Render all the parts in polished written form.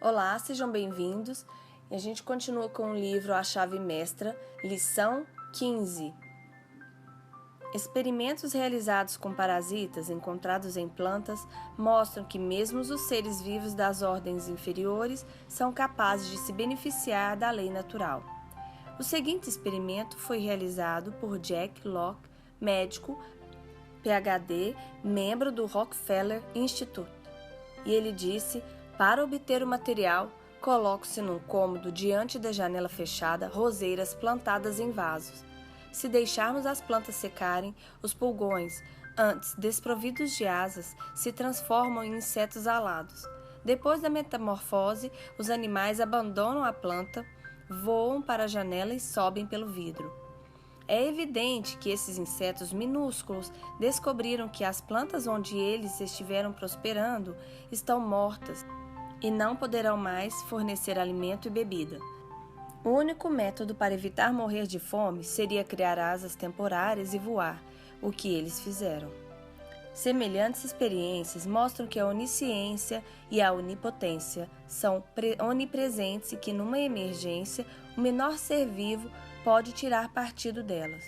Olá, sejam bem-vindos. E a gente continua com o livro A Chave Mestra, lição 15. Experimentos realizados com parasitas encontrados em plantas mostram que mesmo os seres vivos das ordens inferiores são capazes de se beneficiar da lei natural. O seguinte experimento foi realizado por Jack Locke, médico, PhD, membro do Rockefeller Institute. E ele disse: para obter o material, coloque-se num cômodo diante da janela fechada roseiras plantadas em vasos. Se deixarmos as plantas secarem, os pulgões, antes desprovidos de asas, se transformam em insetos alados. Depois da metamorfose, os animais abandonam a planta, voam para a janela e sobem pelo vidro. É evidente que esses insetos minúsculos descobriram que as plantas onde eles estiveram prosperando estão mortas e não poderão mais fornecer alimento e bebida. O único método para evitar morrer de fome seria criar asas temporárias e voar, o que eles fizeram. Semelhantes experiências mostram que a onisciência e a onipotência são onipresentes e que, numa emergência, o menor ser vivo pode tirar partido delas.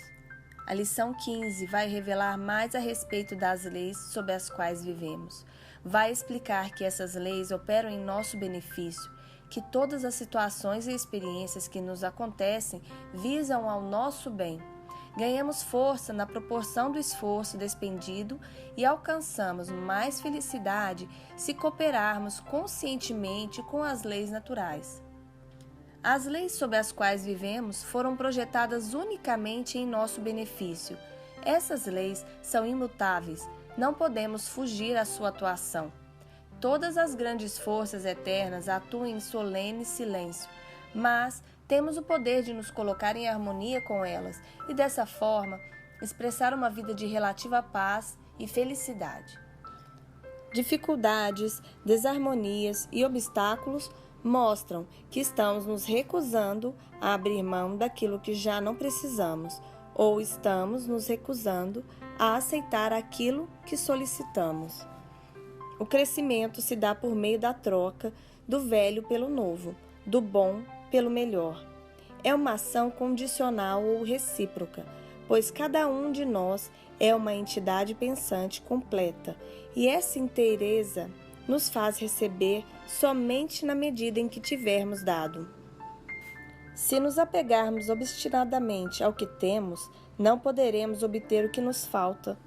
A lição 15 vai revelar mais a respeito das leis sob as quais vivemos. Vai explicar que essas leis operam em nosso benefício, que todas as situações e experiências que nos acontecem visam ao nosso bem. Ganhamos força na proporção do esforço despendido e alcançamos mais felicidade se cooperarmos conscientemente com as leis naturais. As leis sob as quais vivemos foram projetadas unicamente em nosso benefício. Essas leis são imutáveis, não podemos fugir à sua atuação. Todas as grandes forças eternas atuam em solene silêncio, mas temos o poder de nos colocar em harmonia com elas e, dessa forma, expressar uma vida de relativa paz e felicidade. Dificuldades, desarmonias e obstáculos mostram que estamos nos recusando a abrir mão daquilo que já não precisamos, ou estamos nos recusando a aceitar aquilo que solicitamos. O crescimento se dá por meio da troca do velho pelo novo, do bom pelo melhor. É uma ação condicional ou recíproca, pois cada um de nós é uma entidade pensante completa, e essa inteireza nos faz receber somente na medida em que tivermos dado. Se nos apegarmos obstinadamente ao que temos, não poderemos obter o que nos falta.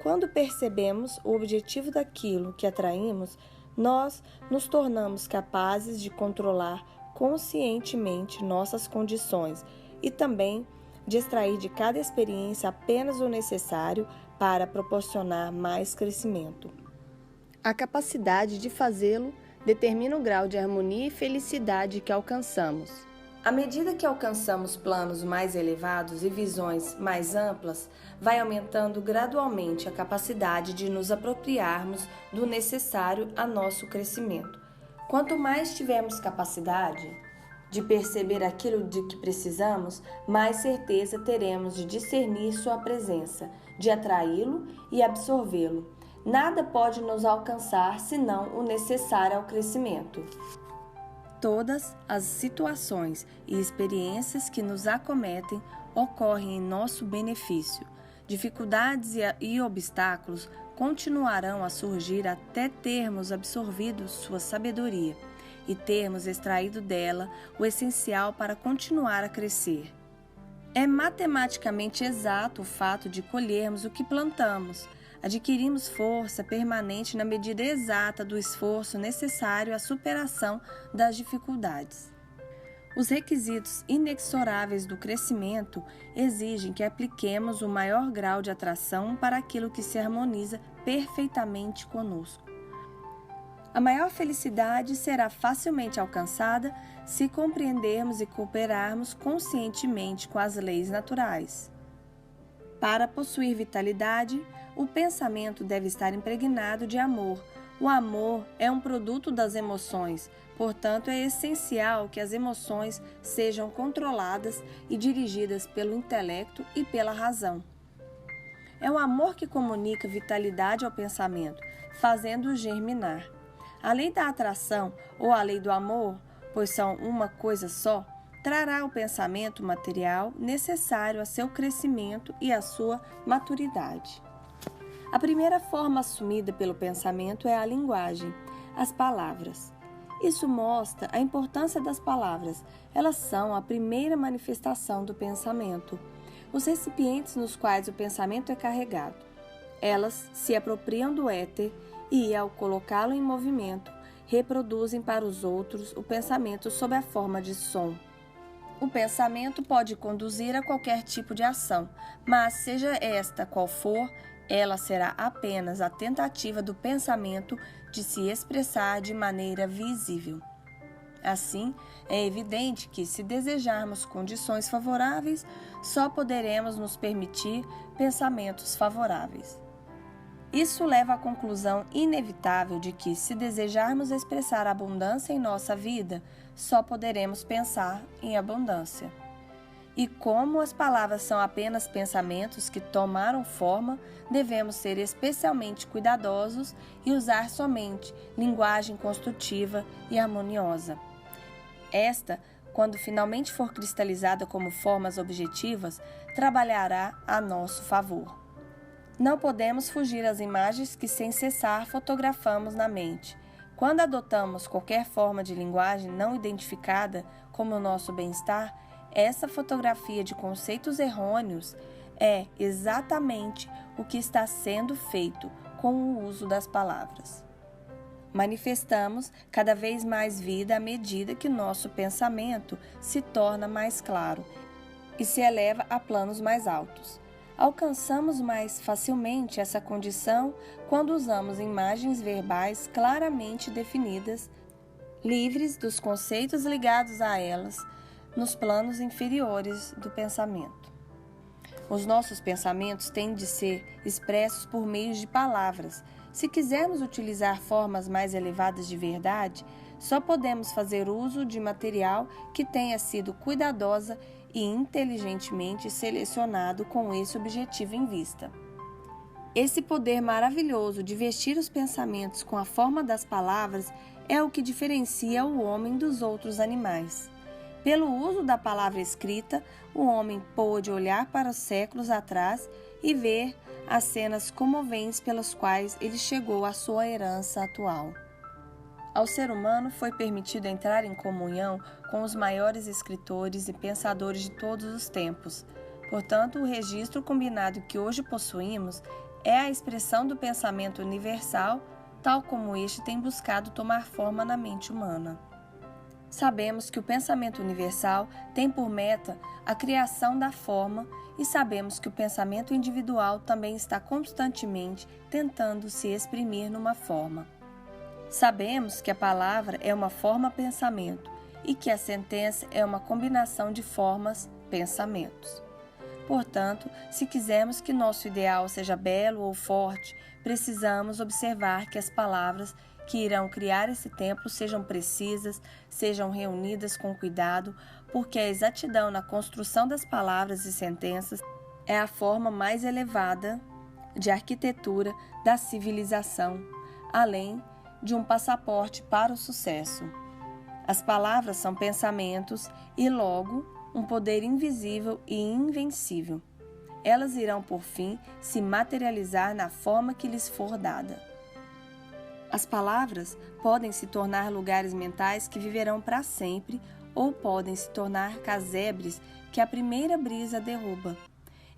Quando percebemos o objetivo daquilo que atraímos, nós nos tornamos capazes de controlar conscientemente nossas condições e também de extrair de cada experiência apenas o necessário para proporcionar mais crescimento. A capacidade de fazê-lo determina o grau de harmonia e felicidade que alcançamos. À medida que alcançamos planos mais elevados e visões mais amplas, vai aumentando gradualmente a capacidade de nos apropriarmos do necessário a nosso crescimento. Quanto mais tivermos capacidade de perceber aquilo de que precisamos, mais certeza teremos de discernir sua presença, de atraí-lo e absorvê-lo. Nada pode nos alcançar senão o necessário ao crescimento. Todas as situações e experiências que nos acometem ocorrem em nosso benefício. Dificuldades e obstáculos continuarão a surgir até termos absorvido sua sabedoria e termos extraído dela o essencial para continuar a crescer. É matematicamente exato o fato de colhermos o que plantamos. Adquirimos força permanente na medida exata do esforço necessário à superação das dificuldades. Os requisitos inexoráveis do crescimento exigem que apliquemos o maior grau de atração para aquilo que se harmoniza perfeitamente conosco. A maior felicidade será facilmente alcançada se compreendermos e cooperarmos conscientemente com as leis naturais. Para possuir vitalidade, o pensamento deve estar impregnado de amor. O amor é um produto das emoções, portanto, é essencial que as emoções sejam controladas e dirigidas pelo intelecto e pela razão. É o amor que comunica vitalidade ao pensamento, fazendo-o germinar. A lei da atração ou a lei do amor, pois são uma coisa só, trará o pensamento material necessário a seu crescimento e a sua maturidade. A primeira forma assumida pelo pensamento é a linguagem, as palavras. Isso mostra a importância das palavras. Elas são a primeira manifestação do pensamento, os recipientes nos quais o pensamento é carregado. Elas se apropriam do éter e, ao colocá-lo em movimento, reproduzem para os outros o pensamento sob a forma de som. O pensamento pode conduzir a qualquer tipo de ação, mas seja esta qual for, ela será apenas a tentativa do pensamento de se expressar de maneira visível. Assim, é evidente que, se desejarmos condições favoráveis, só poderemos nos permitir pensamentos favoráveis. Isso leva à conclusão inevitável de que, se desejarmos expressar abundância em nossa vida, só poderemos pensar em abundância. E como as palavras são apenas pensamentos que tomaram forma, devemos ser especialmente cuidadosos e usar somente linguagem construtiva e harmoniosa. Esta, quando finalmente for cristalizada como formas objetivas, trabalhará a nosso favor. Não podemos fugir às imagens que sem cessar fotografamos na mente. Quando adotamos qualquer forma de linguagem não identificada como o nosso bem-estar, essa fotografia de conceitos errôneos é exatamente o que está sendo feito com o uso das palavras. Manifestamos cada vez mais vida à medida que nosso pensamento se torna mais claro e se eleva a planos mais altos. Alcançamos mais facilmente essa condição quando usamos imagens verbais claramente definidas, livres dos conceitos ligados a elas, nos planos inferiores do pensamento. Os nossos pensamentos têm de ser expressos por meio de palavras. Se quisermos utilizar formas mais elevadas de verdade, só podemos fazer uso de material que tenha sido cuidadosa e inteligentemente selecionado com esse objetivo em vista. Esse poder maravilhoso de vestir os pensamentos com a forma das palavras é o que diferencia o homem dos outros animais. Pelo uso da palavra escrita, o homem pôde olhar para os séculos atrás e ver as cenas comoventes pelas quais ele chegou à sua herança atual. Ao ser humano foi permitido entrar em comunhão com os maiores escritores e pensadores de todos os tempos. Portanto, o registro combinado que hoje possuímos é a expressão do pensamento universal, tal como este tem buscado tomar forma na mente humana. Sabemos que o pensamento universal tem por meta a criação da forma e sabemos que o pensamento individual também está constantemente tentando se exprimir numa forma. Sabemos que a palavra é uma forma-pensamento e que a sentença é uma combinação de formas-pensamentos. Portanto, se quisermos que nosso ideal seja belo ou forte, precisamos observar que as palavras que irão criar esse templo sejam precisas, sejam reunidas com cuidado, porque a exatidão na construção das palavras e sentenças é a forma mais elevada de arquitetura da civilização, além de um passaporte para o sucesso. As palavras são pensamentos e, logo, um poder invisível e invencível. Elas irão, por fim, se materializar na forma que lhes for dada. As palavras podem se tornar lugares mentais que viverão para sempre ou podem se tornar casebres que a primeira brisa derruba.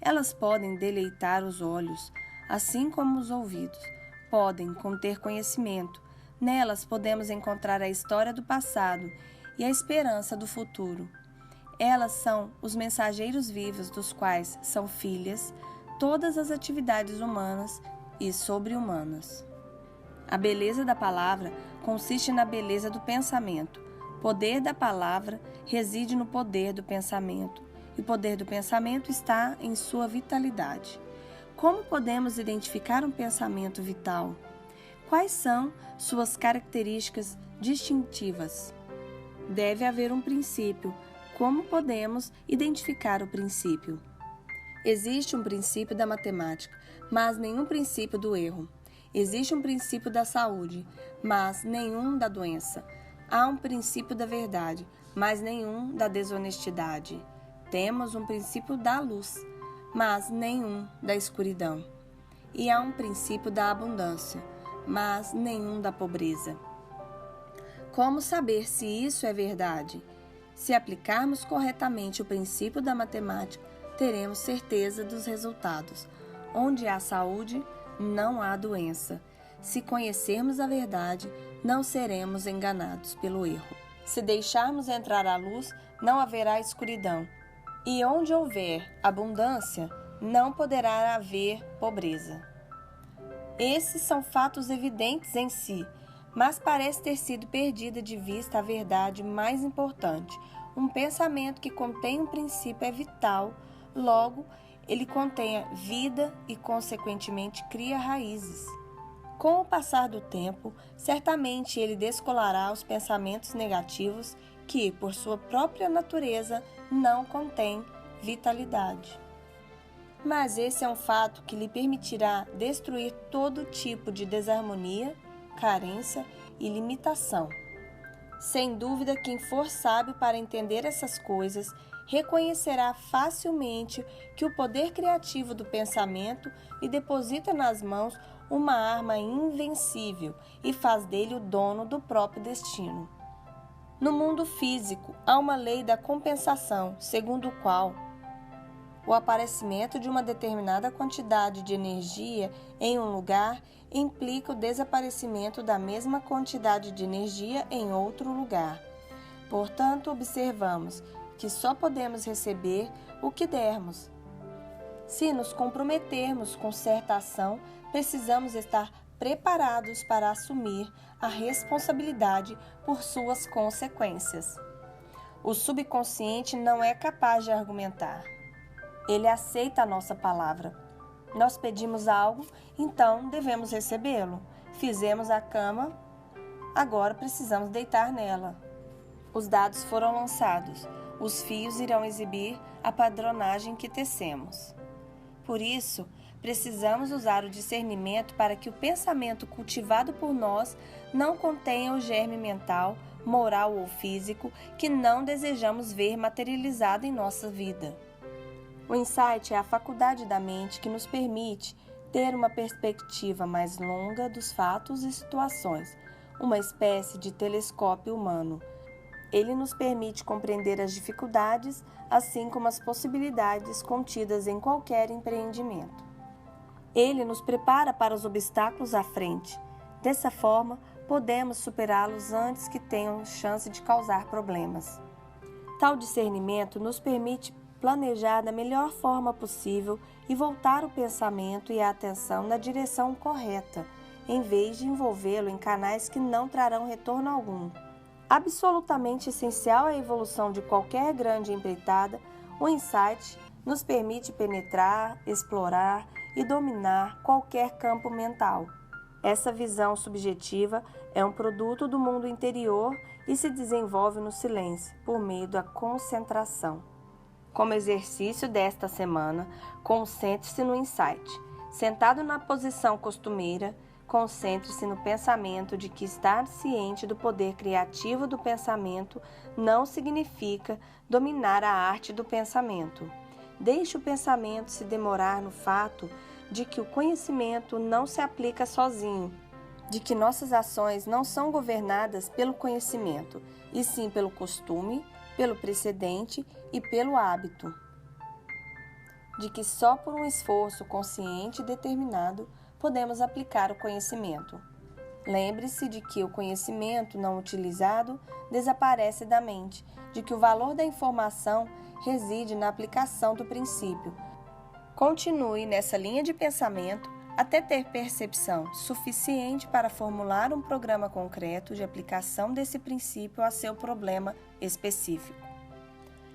Elas podem deleitar os olhos, assim como os ouvidos. Podem conter conhecimento. Nelas podemos encontrar a história do passado e a esperança do futuro. Elas são os mensageiros vivos dos quais são filhas todas as atividades humanas e sobre-humanas. A beleza da palavra consiste na beleza do pensamento. O poder da palavra reside no poder do pensamento, e o poder do pensamento está em sua vitalidade. Como podemos identificar um pensamento vital? Quais são suas características distintivas? Deve haver um princípio. Como podemos identificar o princípio? Existe um princípio da matemática, mas nenhum princípio do erro. Existe um princípio da saúde, mas nenhum da doença. Há um princípio da verdade, mas nenhum da desonestidade. Temos um princípio da luz, mas nenhum da escuridão. E há um princípio da abundância, mas nenhum da pobreza. Como saber se isso é verdade? Se aplicarmos corretamente o princípio da matemática, teremos certeza dos resultados. Onde há saúde, não há doença. Se conhecermos a verdade, não seremos enganados pelo erro. Se deixarmos entrar a luz, não haverá escuridão. E onde houver abundância, não poderá haver pobreza. Esses são fatos evidentes em si, mas parece ter sido perdida de vista a verdade mais importante. Um pensamento que contém um princípio é vital, logo, ele contém a vida e, consequentemente, cria raízes. Com o passar do tempo, certamente ele descolará os pensamentos negativos que, por sua própria natureza, não contêm vitalidade. Mas esse é um fato que lhe permitirá destruir todo tipo de desarmonia, carência e limitação. Sem dúvida, quem for sábio para entender essas coisas, reconhecerá facilmente que o poder criativo do pensamento lhe deposita nas mãos uma arma invencível e faz dele o dono do próprio destino. No mundo físico, há uma lei da compensação, segundo o qual o aparecimento de uma determinada quantidade de energia em um lugar implica o desaparecimento da mesma quantidade de energia em outro lugar. Portanto, observamos que só podemos receber o que dermos. Se nos comprometermos com certa ação, precisamos estar preparados para assumir a responsabilidade por suas consequências. O subconsciente não é capaz de argumentar. Ele aceita a nossa palavra. Nós pedimos algo, então devemos recebê-lo. Fizemos a cama, agora precisamos deitar nela. Os dados foram lançados. Os fios irão exibir a padronagem que tecemos. Por isso, precisamos usar o discernimento para que o pensamento cultivado por nós não contenha o germe mental, moral ou físico que não desejamos ver materializado em nossa vida. O insight é a faculdade da mente que nos permite ter uma perspectiva mais longa dos fatos e situações, uma espécie de telescópio humano. Ele nos permite compreender as dificuldades, assim como as possibilidades contidas em qualquer empreendimento. Ele nos prepara para os obstáculos à frente. Dessa forma, podemos superá-los antes que tenham chance de causar problemas. Tal discernimento nos permite planejar da melhor forma possível e voltar o pensamento e a atenção na direção correta, em vez de envolvê-lo em canais que não trarão retorno algum. Absolutamente essencial à evolução de qualquer grande empreitada, o insight nos permite penetrar, explorar e dominar qualquer campo mental. Essa visão subjetiva é um produto do mundo interior e se desenvolve no silêncio, por meio da concentração. Como exercício desta semana, concentre-se no insight. Sentado na posição costumeira, concentre-se no pensamento de que estar ciente do poder criativo do pensamento não significa dominar a arte do pensamento. Deixe o pensamento se demorar no fato de que o conhecimento não se aplica sozinho, de que nossas ações não são governadas pelo conhecimento, e sim pelo costume, pelo precedente e pelo hábito, de que só por um esforço consciente e determinado podemos aplicar o conhecimento. Lembre-se de que o conhecimento não utilizado desaparece da mente, de que o valor da informação reside na aplicação do princípio. Continue nessa linha de pensamento até ter percepção suficiente para formular um programa concreto de aplicação desse princípio a seu problema específico.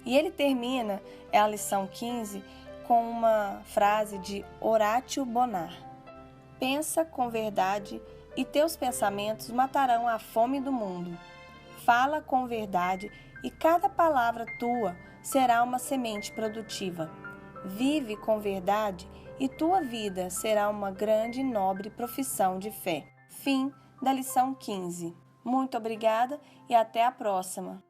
E ele termina a lição 15 com uma frase de Horácio Bonar: pensa com verdade e teus pensamentos matarão a fome do mundo. Fala com verdade e cada palavra tua será uma semente produtiva. Vive com verdade e tua vida será uma grande e nobre profissão de fé. Fim da lição 15. Muito obrigada e até a próxima!